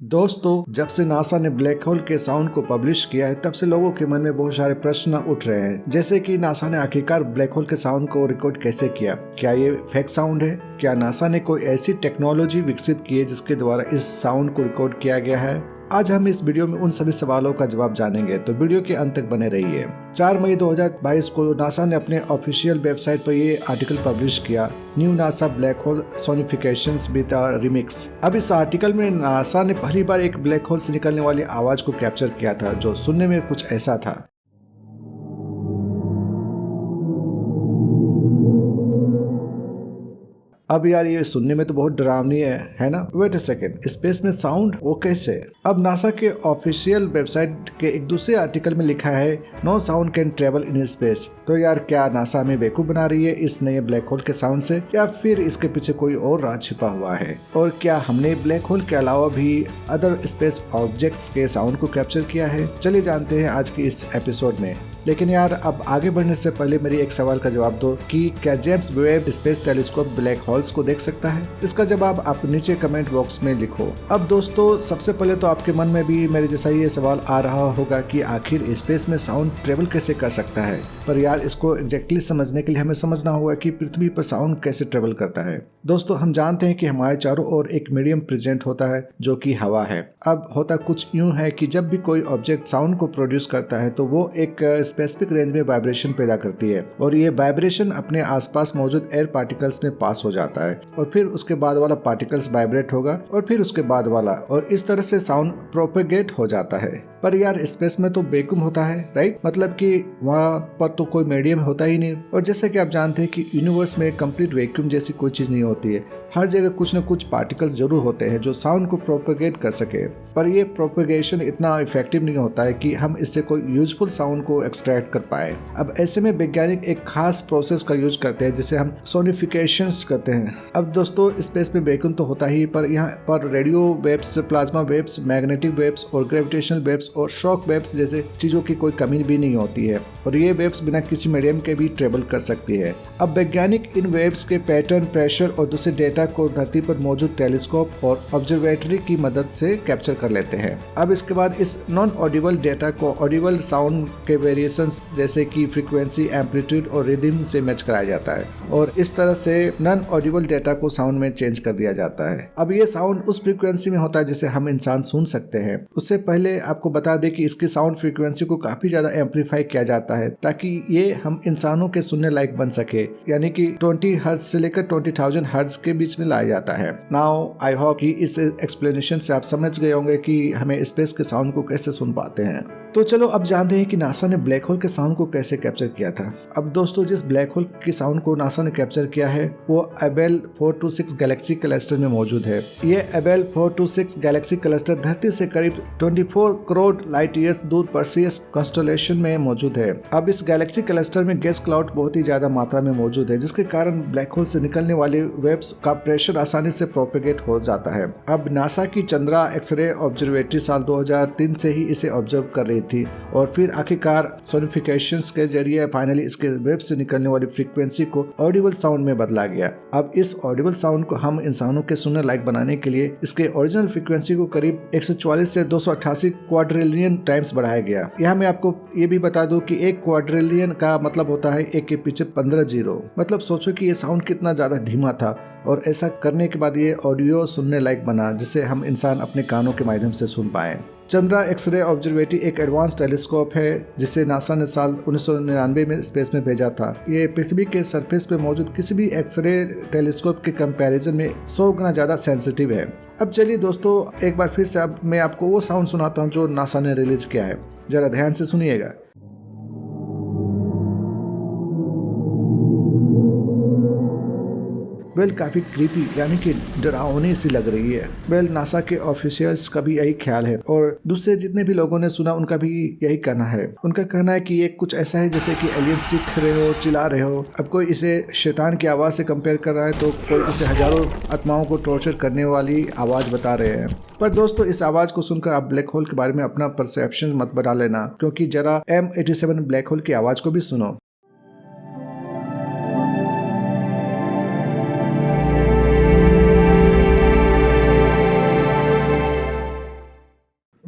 दोस्तों, जब से नासा ने ब्लैक होल के साउंड को पब्लिश किया है तब से लोगों के मन में बहुत सारे प्रश्न उठ रहे हैं, जैसे कि नासा ने आखिरकार ब्लैक होल के साउंड को रिकॉर्ड कैसे किया। क्या ये फेक साउंड है? क्या नासा ने कोई ऐसी टेक्नोलॉजी विकसित की है जिसके द्वारा इस साउंड को रिकॉर्ड किया गया है? आज हम इस वीडियो में उन सभी सवालों का जवाब जानेंगे, तो वीडियो के अंत तक बने रहिए। 4 मई 2022 को नासा ने अपने ऑफिशियल वेबसाइट पर ये आर्टिकल पब्लिश किया, new NASA black hole sonifications with a remix. अब इस आर्टिकल में नासा ने पहली बार एक ब्लैक होल से निकलने वाली आवाज को कैप्चर किया था, जो सुनने में कुछ ऐसा था। अब यार ये सुनने में तो बहुत डरावनी है ना? वेट अ सेकेंड, स्पेस में साउंड वो कैसे? अब नासा के ऑफिशियल वेबसाइट के एक दूसरे आर्टिकल में लिखा है, no sound can travel in space. तो यार क्या नासा हमें बेवकूफ बना रही है इस नए ब्लैक होल के साउंड से, या फिर इसके पीछे कोई और राज छिपा हुआ है? और क्या हमने ब्लैक होल के अलावा भी अदर स्पेस ऑब्जेक्ट्स के साउंड को कैप्चर किया है? चलिए जानते हैं आज की इस एपिसोड में। लेकिन यार अब आगे बढ़ने से पहले मेरी एक सवाल का जवाब दो कि क्या James Webb space telescope black holes को देख सकता है? इसका जवाब आप नीचे कमेंट बॉक्स में लिखो। अब दोस्तों, सबसे पहले तो आपके मन में भी मेरे जैसा ये सवाल आ रहा होगा कि आखिर स्पेस में साउंड ट्रेवल कैसे कर सकता है। पर यार इसको एग्जैक्टली समझने के लिए हमें समझना होगा कि पृथ्वी पर साउंड कैसे ट्रेवल करता है। दोस्तों, हम जानते हैं कि हमारे चारों ओर एक मीडियम प्रेजेंट होता है जो कि हवा है। अब होता कुछ यूं है कि जब भी कोई ऑब्जेक्ट साउंड को प्रोड्यूस करता है तो वो एक स्पेसिफिक रेंज में वाइब्रेशन पैदा करती है, और ये वाइब्रेशन अपने आसपास मौजूद एयर पार्टिकल्स में पास हो जाता है, और फिर उसके बाद वाला पार्टिकल्स वाइब्रेट होगा, और फिर उसके बाद वाला, और इस तरह से साउंड प्रोपेगेट हो जाता है। पर यार स्पेस में तो वैक्यूम होता है, राइट? मतलब कि वहाँ पर तो कोई मीडियम होता ही नहीं। और जैसे कि आप जानते हैं कि यूनिवर्स में कंप्लीट वैक्यूम जैसी कोई चीज नहीं होती है। हर जगह कुछ न कुछ पार्टिकल्स जरूर होते हैं जो साउंड को प्रोपेगेट कर सके, पर ये प्रोपेगेशन इतना इफेक्टिव नहीं होता है कि हम इससे कोई यूजफुल साउंड को एक्सट्रैक्ट कर पाए। अब ऐसे में वैज्ञानिक एक खास प्रोसेस का यूज करते हैं जिसे हम सोनिफिकेशंस कहते हैं। अब दोस्तों, स्पेस में वैक्यूम तो होता ही, पर यहाँ पर radio waves, plasma waves, magnetic waves और ग्रेविटेशनल वेव्स और शॉक वेव्स जैसे चीजों की कोई कमी भी नहीं होती है, और ये वेव्स बिना किसी मीडियम के भी ट्रेवल कर सकती है। अब वैज्ञानिक इन वेव्स के पैटर्न, प्रेशर और दूसरे डेटा को धरती पर मौजूद टेलीस्कोप और ऑब्जर्वेटरी की मदद से कैप्चर कर लेते हैं। अब इसके बाद इस नॉन ऑडिबल डेटा को ऑडिबल साउंड के वेरिएशंस जैसे कि फ्रीक्वेंसी, एम्पलीट्यूड और रिदम से मैच कराया जाता है, और इस तरह से नॉन ऑडिबल डेटा को साउंड में चेंज कर दिया जाता है। अब ये साउंड उस फ्रीक्वेंसी में होता है जिसे हम इंसान सुन सकते हैं। उससे पहले आपको बता दें कि इसकी साउंड फ्रीक्वेंसी को काफी ज्यादा एम्पलीफाई किया जाता है ताकि ये हम इंसानों के सुनने लायक बन सके, यानी कि 20 हर्ट्ज से लेकर 20,000 हर्ट्ज के बीच में लाया जाता है। नाउ आई होप कि इस एक्सप्लेनेशन से आप समझ गए होंगे कि हमें स्पेस के साउंड को कैसे सुन पाते हैं। तो चलो अब जानते हैं कि नासा ने ब्लैक होल के साउंड को कैसे कैप्चर किया था। अब दोस्तों, जिस ब्लैक होल के साउंड को नासा ने कैप्चर किया है वो एबेल 426 गैलेक्सी क्लस्टर में मौजूद है। ये एबेल 426 गैलेक्सी क्लस्टर धरती से करीब 24 करोड़ लाइट ईयर्स दूर परसियस कॉन्स्टेलेशन में मौजूद है। अब इस गैलेक्सी क्लस्टर में गैस क्लाउड बहुत ही ज्यादा मात्रा में मौजूद है, जिसके कारण ब्लैक होल से निकलने वाले वेव्स का प्रेशर आसानी से प्रोपेगेट हो जाता है। अब नासा की चंद्रा एक्सरे ऑब्जर्वेटरी साल 2003 से ही इसे ऑब्जर्व कर रही थी, और फिर आखिरकार सोनिफिकेशंस के जरिए फाइनली इसके वेव से निकलने वाली फ्रीक्वेंसी को ऑडिबल साउंड में बदला गया। अब इस ऑडिबल साउंड को हम इंसानों के सुनने लायक बनाने के लिए इसके ओरिजिनल फ्रीक्वेंसी को करीब 144 से 288 क्वाड्रिलियन टाइम्स बढ़ाया गया। यहाँ मैं आपको ये भी बता दूं कि एक क्वाड्रिलियन का मतलब होता है एक के पीछे 15 जीरो। मतलब सोचो कि ये साउंड कितना ज्यादा धीमा था, और ऐसा करने के बाद ये ऑडियो सुनने लायक बना जिसे हम इंसान अपने कानों के माध्यम से सुन पाए। चंद्रा एक्सरे ऑब्जर्वेटरी एक एडवांस टेलीस्कोप है जिसे नासा ने साल 1999 में स्पेस में भेजा था। ये पृथ्वी के सरफेस पे मौजूद किसी भी एक्सरे टेलीस्कोप के कंपैरिजन में 100 गुना ज्यादा सेंसिटिव है। अब चलिए दोस्तों, एक बार फिर से अब मैं आपको वो साउंड सुनाता हूँ जो नासा ने रिलीज किया है। जरा ध्यान से सुनिएगा। वेल काफी क्रीपी यानी कि डरावनी सी लग रही है। वेल नासा के ऑफिशियल्स का भी यही ख्याल है, और दूसरे जितने भी लोगों ने सुना उनका भी यही कहना है। उनका कहना है कि ये कुछ ऐसा है जैसे कि एलियन सीख रहे हो, चिल्ला रहे हो। अब कोई इसे शैतान की आवाज से कंपेयर कर रहा है, तो कोई इसे हजारों आत्माओं को टॉर्चर करने वाली आवाज बता रहे हैं। पर दोस्तों, इस आवाज को सुनकर आप ब्लैक होल के बारे में अपना परसेप्शन मत बना लेना, क्योंकि जरा M87 ब्लैक होल की आवाज को भी सुनो।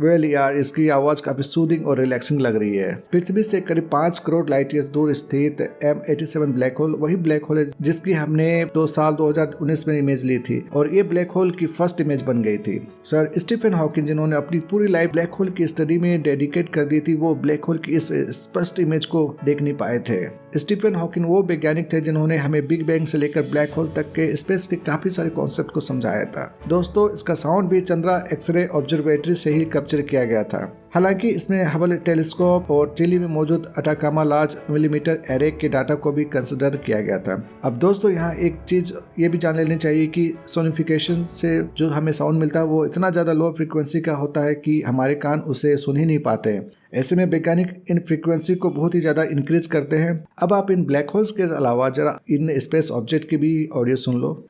वेल यार, इसकी आवाज काफी सूदिंग और रिलैक्सिंग लग रही है। पृथ्वी से करीब 5 करोड़ लाइट ईयर्स दूर स्थित M87 ब्लैक होल वही ब्लैक होल है जिसकी हमने 2019 में इमेज ली थी और ये ब्लैक होल की फर्स्ट इमेज बन गई थी। सर स्टीफन हॉकिंग जिन्होंने अपनी पूरी लाइफ ब्लैक होल की स्टडी में डेडिकेट कर दी थी, वो ब्लैक होल की इस स्पष्ट इमेज को देख नहीं पाए थे। स्टीफन हॉकिंग वो वैज्ञानिक थे जिन्होंने हमें बिग बैंग से लेकर ब्लैक होल तक के स्पेस के काफी सारे कॉन्सेप्ट को समझाया था। दोस्तों इसका साउंड भी चंद्रा एक्सरे ऑब्जर्वेटरी से ही कैप्चर किया गया था। हालांकि इसमें हबल टेलीस्कोप और चिली में मौजूद अटाकामा लार्ज मिलीमीटर एरे के डाटा को भी कंसिडर किया गया था। अब दोस्तों यहाँ एक चीज ये भी जान लेनी चाहिए कि सोनिफिकेशन से जो हमें साउंड मिलता है वो इतना ज्यादा लो फ्रीक्वेंसी का होता है कि हमारे कान उसे सुन ही नहीं पाते हैं। ऐसे में वैज्ञानिक इन फ्रीक्वेंसी को बहुत ही ज्यादा इंक्रीज करते हैं। अब आप इन ब्लैक होल्स के अलावा जरा इन स्पेस ऑब्जेक्ट की भी ऑडियो सुन लो।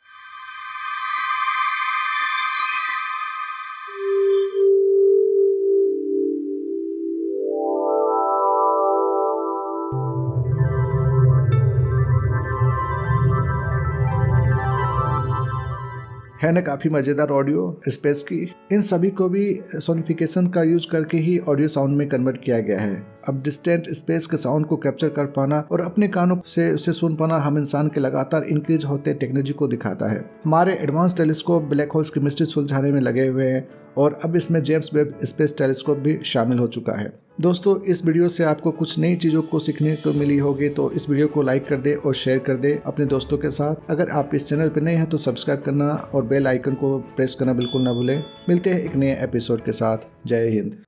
है ना काफी मजेदार ऑडियो स्पेस की। इन सभी को भी सोनिफिकेशन का यूज करके ही ऑडियो साउंड में कन्वर्ट किया गया है। अब डिस्टेंट स्पेस के साउंड को कैप्चर कर पाना और अपने कानों से उसे सुन पाना हम इंसान के लगातार इंक्रीज होते टेक्नोलॉजी को दिखाता है। हमारे एडवांस टेलीस्कोप ब्लैक होल्स की मिस्ट्री सुलझाने में लगे हुए हैं और अब इसमें जेम्स वेब स्पेस टेलीस्कोप भी शामिल हो चुका है। दोस्तों इस वीडियो से आपको कुछ नई चीज़ों को सीखने को मिली होगी, तो इस वीडियो को लाइक कर दे और शेयर कर दे अपने दोस्तों के साथ। अगर आप इस चैनल पर नए हैं तो सब्सक्राइब करना और बेल आइकन को प्रेस करना बिल्कुल ना भूलें। मिलते हैं एक नए एपिसोड के साथ। जय हिंद।